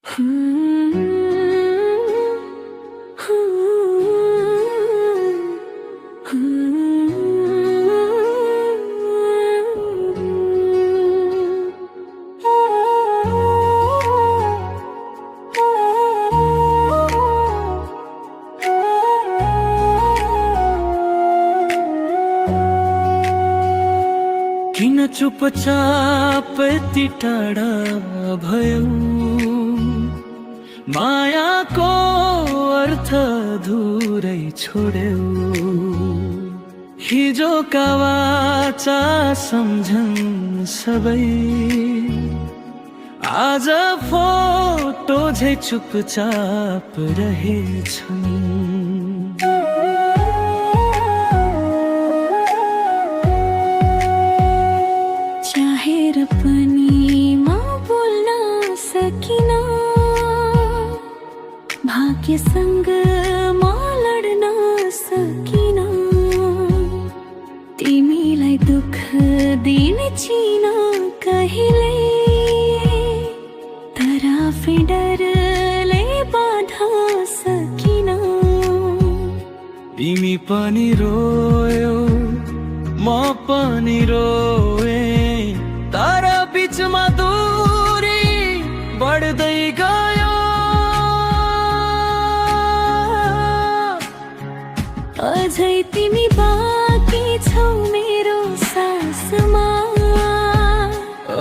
किन चुपचाप यति टाढा भयो, मायाको अर्थ धुरै छोड्यौ। हिजोका वाचा सम्झन् सबै, आज फोटो झै चुपचाप रहेछन्। चाहेर पनि म बोल्न सकिन, भाग्यसँग म लड्न सकिन। तिमीलाई दुःख दिने चिन कहिले, तर आफै डरले बाधा सकिन। तिमी पनि रोयौ, म पनि रोए, तर बिचमा दूरी बढ्दै गयो। अझै तिमी बाँकी छौ मेरो सासमा,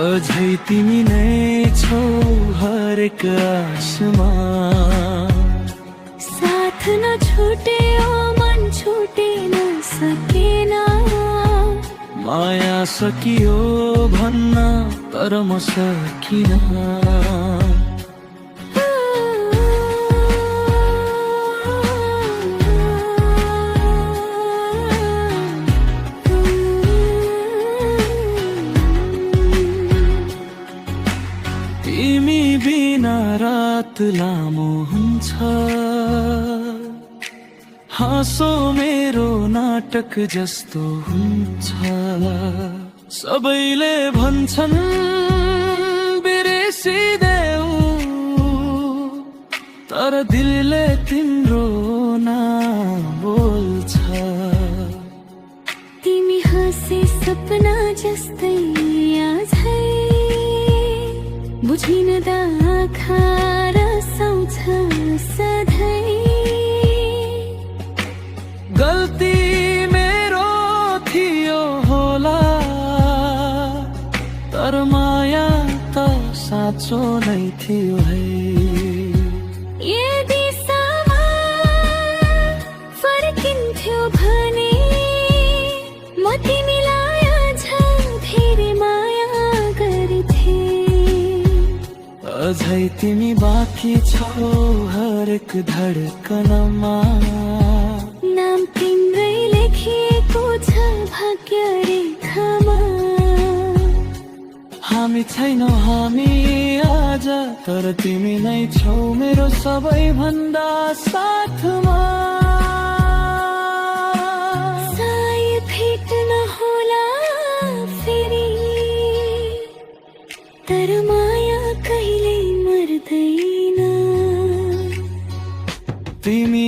अझै तिमी नै छौ हरेक आसमा। साथ नछुट्यो मन छुटिन सकेन। माया सकियो भन्न तर म सकिन। तिमी बिना रात लामो हुन्छ, हाँसो मेरो नाटक जस्तो हुन्छ। सबैले भन्छन् बिर्सिदेऊ, तर दिलले तिम्रो नाम बोल्छ। तिमी हाँसे सपना जस्तै आझै, बुझिन द आँखा रसाउँछ सधैँ। गल्ती मेरो थियो होला, तर माया त साँचो नै थियो है। यदि समय फर्किन्थ्यो भने म तिमीलाई अझ धेरै माया गर्थे। अझै तिमी बाँकी छौ हरेक धडकनमा, नाम तिम्रै लेखिएको छ भाग्य रेखामा। हामी छैनौँ हामी आज, तर तिमी नै छौ मेरो सबैभन्दा साथमा। सायद भेट्न होला फेरि, तर माया कहिल्यै मर्दैन। तिमी